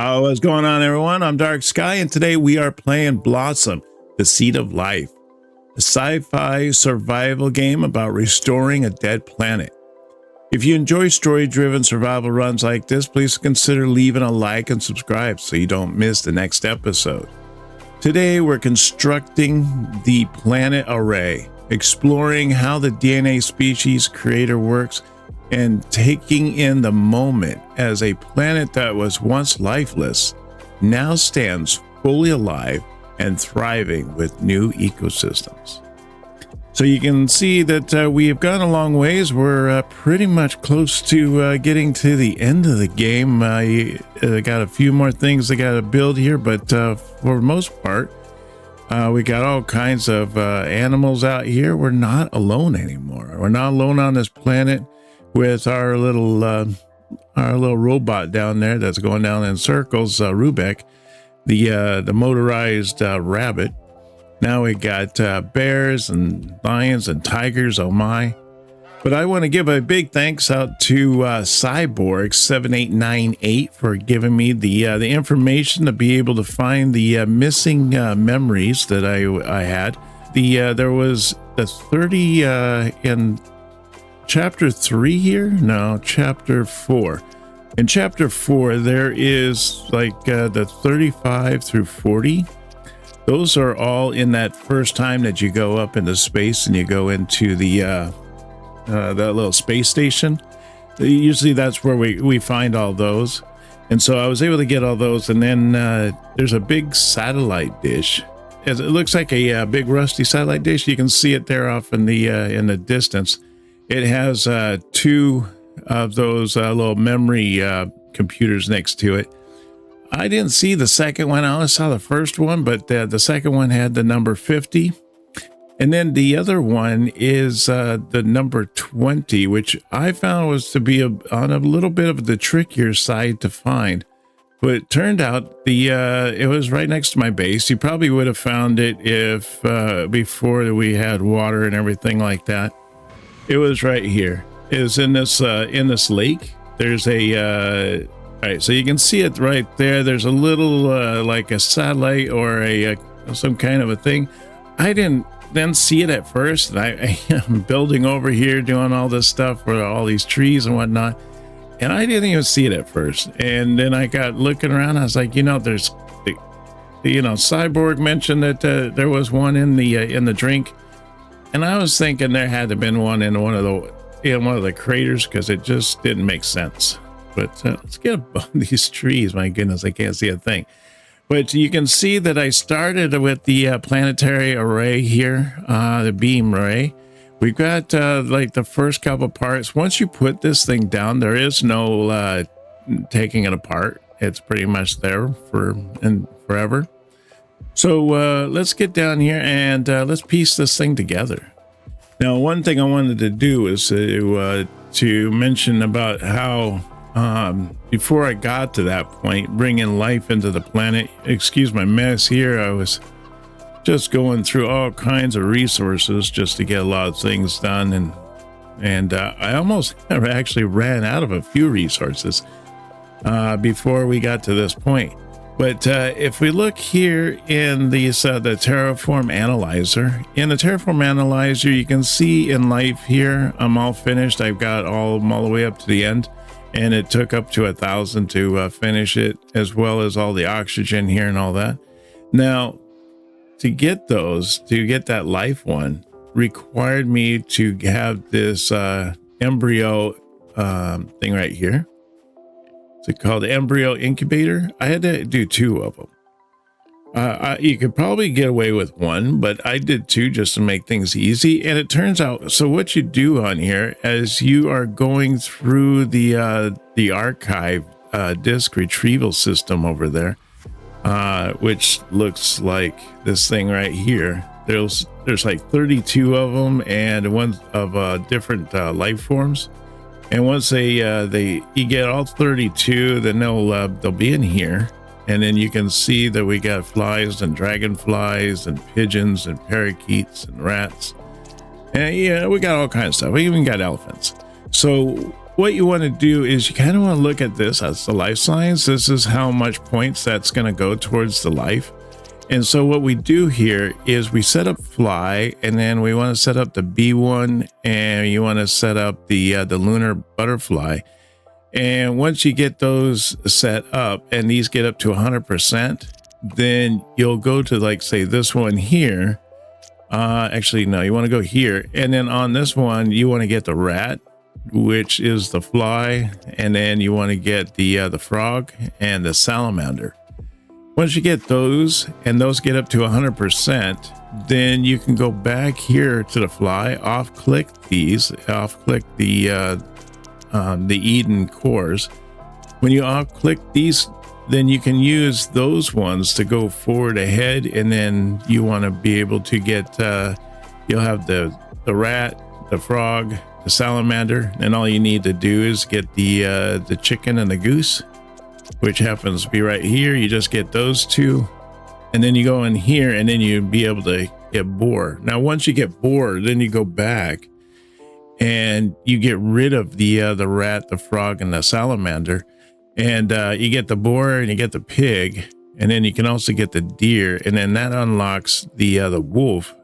What's going on, everyone? I'm Dark Skye, and today we are playing Blossom, the Seed of Life, a sci-fi survival game about restoring a dead planet. If you enjoy story-driven survival runs like this, please consider leaving a like and subscribe so you don't miss the next episode. Today, we're constructing the planet array, exploring how the DNA species creator works, and taking in the moment as a planet that was once lifeless now stands fully alive and thriving with new ecosystems. So you can see that we have gone a long ways. We're pretty much close to getting to the end of the game. I got a few more things I got to build here, but for the most part, we got all kinds of animals out here. We're not alone anymore. We're not alone on this planet with our little robot down there that's going down in circles, Rubek, the motorized rabbit. Now we got bears and lions and tigers, oh my. But I want to give a big thanks out to Cyborg7898 for giving me the information to be able to find the missing memories that I had. There was the 30 in Chapter 3 here? No, Chapter 4. In Chapter 4, there is like the 35 through 40. Those are all in that first time that you go up into space and you go into the that little space station. Usually that's where we find all those. And so I was able to get all those. And then there's a big satellite dish. It looks like a big rusty satellite dish. You can see it there off in the distance. It has two of those little memory computers next to it. I didn't see the second one. I only saw the first one, but the second one had the number 50. And then the other one is the number 20, which I found was to be on a little bit of the trickier side to find. But it turned out it was right next to my base. You probably would have found it if before we had water and everything like that. It was right here. It was in this lake. There's a all right, so you can see it right there. There's a little like a satellite or some kind of a thing. I didn't then see it at first. And I am building over here, doing all this stuff with all these trees and whatnot, and I didn't even see it at first. And then I got looking around. I was like, there's, Cyborg mentioned that there was one in the drink. And I was thinking there had to have been one in one of the craters because it just didn't make sense. But let's get above these trees. My goodness, I can't see a thing. But you can see that I started with the planetary array here, the beam array. We've got like the first couple parts. Once you put this thing down, there is no taking it apart. It's pretty much there forever. So let's get down here and let's piece this thing together. Now, one thing I wanted to do is to mention about how before I got to that point, bringing life into the planet. Excuse my mess here. I was just going through all kinds of resources just to get a lot of things done, and I almost actually ran out of a few resources before we got to this point. But if we look here in the Terraform Analyzer, you can see in life here, I'm all finished. I've got all the way up to the end, and it took up to 1,000 to finish it, as well as all the oxygen here and all that. Now, to get that life one, required me to have this embryo thing right here. It's called embryo incubator. I had to do 2 of them. You could probably get away with 1, but I did 2 just to make things easy. And it turns out, so what you do on here as you are going through the archive disk retrieval system over there, which looks like this thing right here. There's like 32 of them, and one of different life forms. And once you get all 32, then they'll be in here, and then you can see that we got flies and dragonflies and pigeons and parakeets and rats, and we got all kinds of stuff. We even got elephants. So what you want to do is you kind of want to look at this as the life science. This is how much points that's going to go towards the life. And so what we do here is we set up fly, and then we want to set up the B1, and you want to set up the lunar butterfly. And once you get those set up and these get up to 100%, then you'll go to, like, say this one here. Actually, no, you want to go here. And then on this one, you want to get the rat, which is the fly. And then you want to get the frog and the salamander. Once you get those and those get up to 100%, then you can go back here to the fly, off-click these, off-click the Eden cores. When you off-click these, then you can use those ones to go forward ahead, and then you want to be able to get, you'll have the rat, the frog, the salamander, and all you need to do is get the chicken and the goose, which happens to be right here. You just get those two, and then you go in here, and then you'd be able to get boar. Now, once you get boar, then you go back and you get rid of the rat, the frog, and the salamander, and you get the boar and you get the pig, and then you can also get the deer, and then that unlocks the wolf,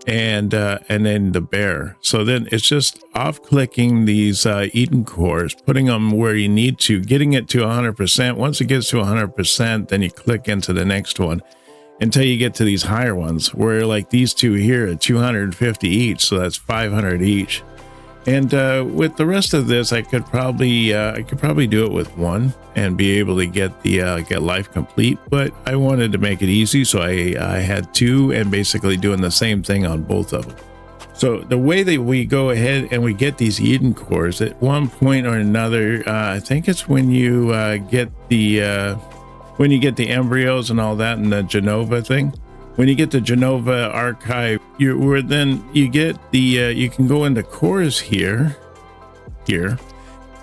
and then the bear. So then it's just off clicking these Eden cores, putting them where you need to, getting it to 100%. Once it gets to 100%, then you click into the next one until you get to these higher ones, where like these two here are 250 each, so that's 500 each. And with the rest of this, I could probably do it with one and be able to get the get life complete. But I wanted to make it easy, so I had two, and basically doing the same thing on both of them. So the way that we go ahead and we get these Eden cores at one point or another, I think it's when you get the embryos and all that, and the Genova thing. When you get the Genova archive, you get the you can go into cores here,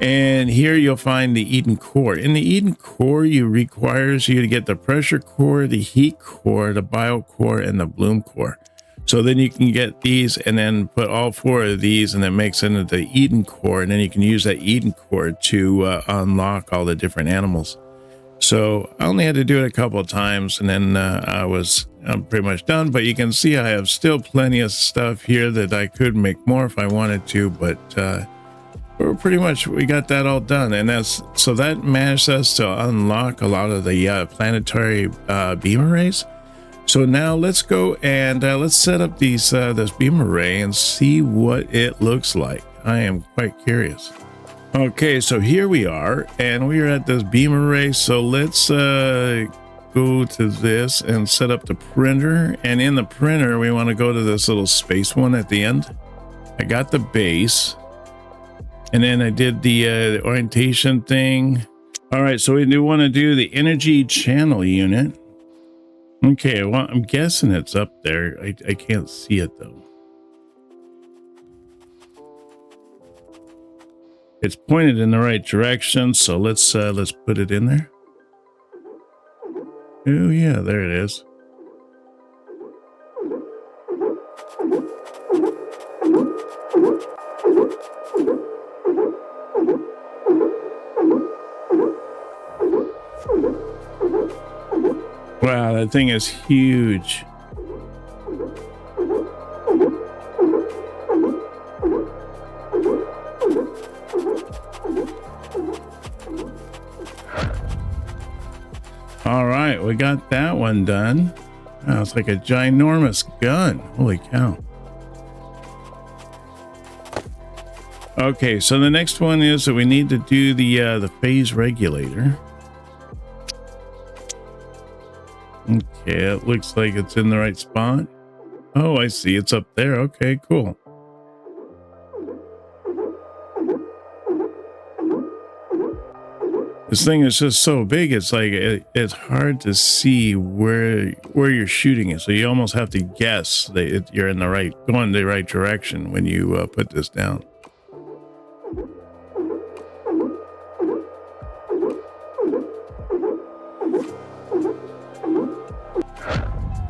and here you'll find the Eden core. In the Eden core, requires you to get the pressure core, the heat core, the bio core, and the bloom core. So then you can get these and then put all four of these, and then makes into the Eden core, and then you can use that Eden core to unlock all the different animals. So I only had to do it a couple of times, and then I'm pretty much done. But you can see I have still plenty of stuff here that I could make more if I wanted to, but we got that all done. And that managed us to unlock a lot of the planetary beam arrays. So now let's go and let's set up this beam array and see what it looks like. I am quite curious. Okay, so here we are, and we are at this beam array. So let's go to this and set up the printer. And in the printer, we want to go to this little space one at the end. I got the base, and then I did the orientation thing. All right, so we do want to do the energy channel unit. Okay, well, I'm guessing it's up there. I can't see it though. It's pointed in the right direction, so let's put it in there. Oh yeah, there it is. Wow, that thing is huge. All right, we got that one done. Wow, it's like a ginormous gun. Holy cow. Okay, so the next one is that we need to do the phase regulator. Okay, it looks like it's in the right spot. Oh, I see. It's up there. Okay, cool. This thing is just so big, it's like it's hard to see where you're shooting it. So you almost have to guess that you're going the right direction when you put this down.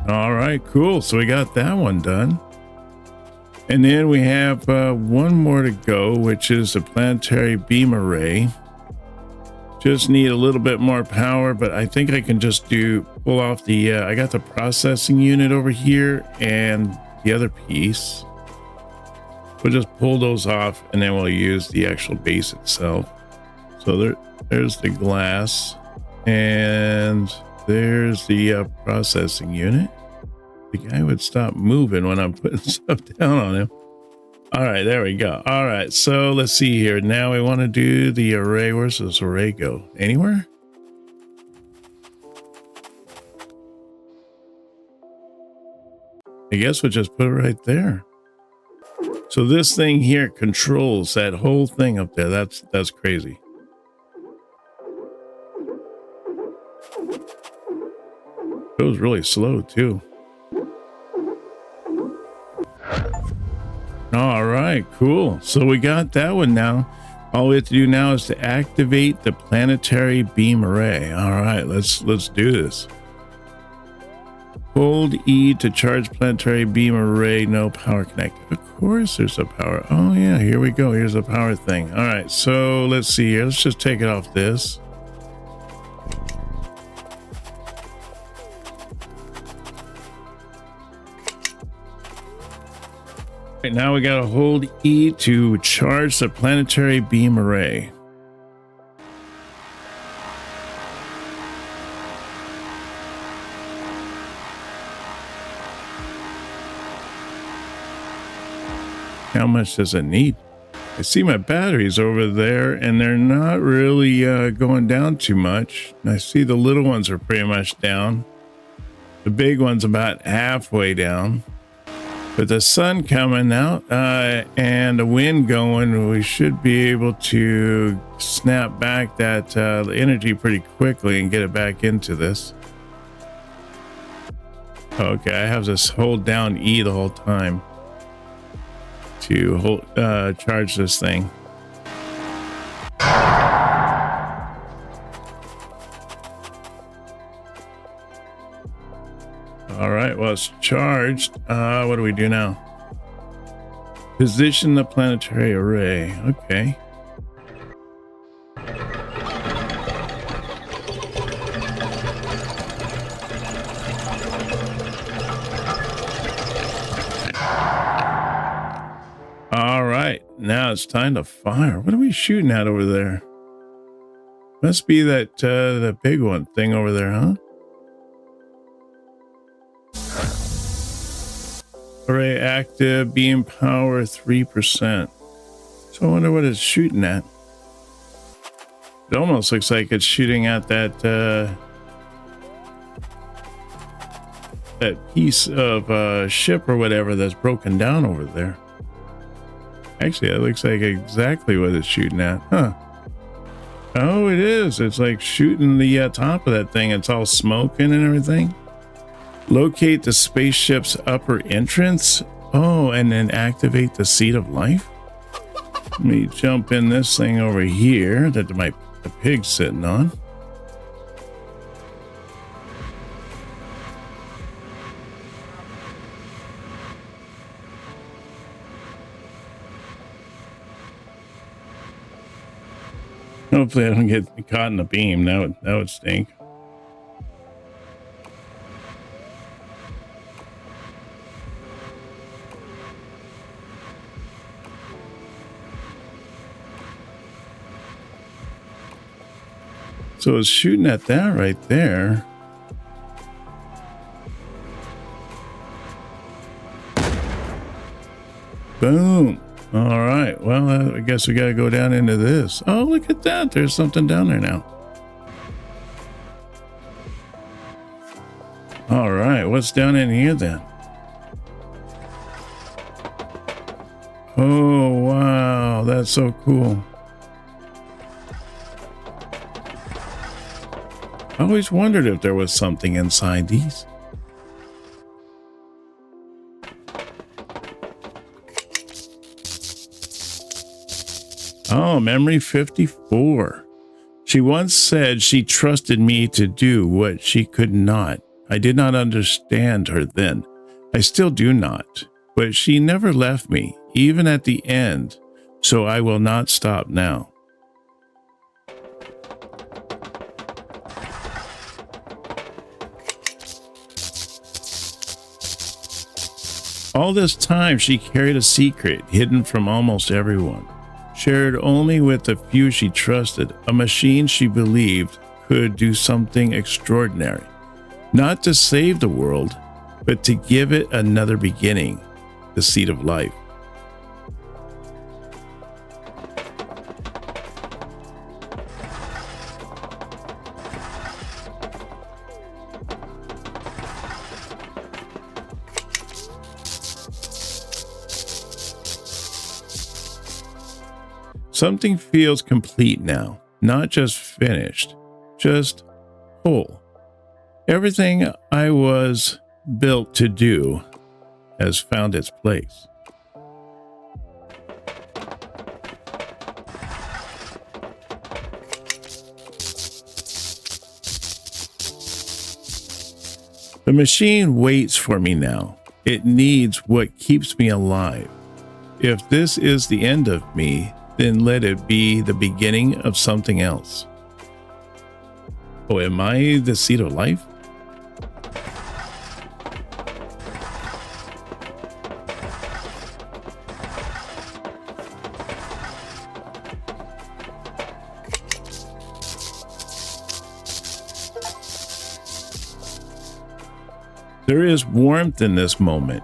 All right, cool. So we got that one done. And then we have one more to go, which is a planetary beam array. Just need a little bit more power, but I think I can just pull off the, I got the processing unit over here and the other piece. We'll just pull those off and then we'll use the actual base itself. So there's the glass and there's the processing unit. The guy would stop moving when I'm putting stuff down on him. All right, there we go. All right, so let's see here. Now we want to do the array. Where's this array go? Anywhere? I guess we'll just put it right there. So this thing here controls that whole thing up there. That's crazy. It was really slow too. All right, cool. So we got that one now. All we have to do now is to activate the planetary beam array. All right, let's do this. Hold E to charge planetary beam array. No power connected. Of course there's a power. Oh yeah, here we go. Here's a power thing. All right, so let's see here. Let's just take it off this. Right, now we got to hold E to charge the planetary beam array. How much does it need? I see my batteries over there and they're not really going down too much. I see the little ones are pretty much down. The big one's about halfway down. With the sun coming out and the wind going, we should be able to snap back that energy pretty quickly and get it back into this. Okay, I have to hold down E the whole time to charge this thing. All right, well, it's charged. What do we do now? Position the planetary array. Okay. All right, now it's time to fire. What are we shooting at over there? Must be that the big one thing over there, huh? Array active, beam power 3%. So I wonder what it's shooting at. It almost looks like it's shooting at that piece of ship or whatever that's broken down over there. Actually, that looks like exactly what it's shooting at, huh? Oh, it is. It's like shooting the top of that thing. It's all smoking and everything. Locate the spaceship's upper entrance. Oh, and then activate the seat of life. Let me jump in this thing over here that the pig's sitting on. Hopefully I don't get caught in the beam. That would stink. So it's shooting at that right there. Boom. All right. Well, I guess we got to go down into this. Oh, look at that. There's something down there now. All right. What's down in here then? Oh, wow. That's so cool. I always wondered if there was something inside these. Oh, memory 54. She once said she trusted me to do what she could not. I did not understand her then. I still do not. but she never left me, even at the end, so I will not stop now. All this time, she carried a secret hidden from almost everyone, shared only with the few she trusted, a machine she believed could do something extraordinary, not to save the world, but to give it another beginning, the seed of life. Something feels complete now, not just finished, just whole. Everything I was built to do has found its place. The machine waits for me now. It needs what keeps me alive. If this is the end of me, then let it be the beginning of something else. Oh, am I the seed of life? There is warmth in this moment,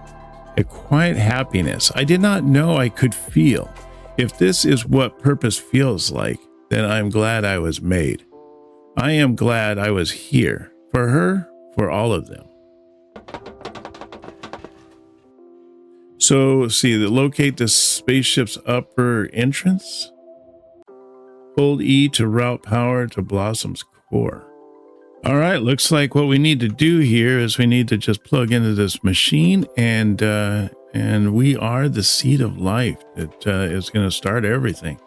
a quiet happiness I did not know I could feel. If this is what purpose feels like, then I'm glad I was made. I am glad I was here, for her, for all of them. So, see, locate the spaceship's upper entrance. Hold E to route power to Blossom's core. All right, looks like what we need to do here is we need to just plug into this machine, and we are the seed of life that is going to start everything.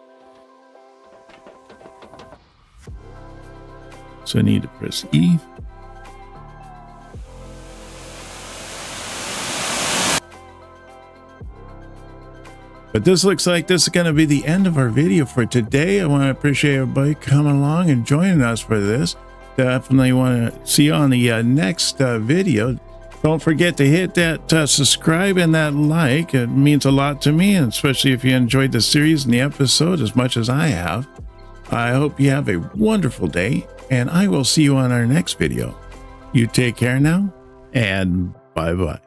So I need to press E. But this looks like this is going to be the end of our video for today. I want to appreciate everybody coming along and joining us for this. Definitely want to see you on the next video. Don't forget to hit that subscribe and that like. It means a lot to me, and especially if you enjoyed the series and the episode as much as I have. I hope you have a wonderful day, and I will see you on our next video. You take care now, and bye-bye.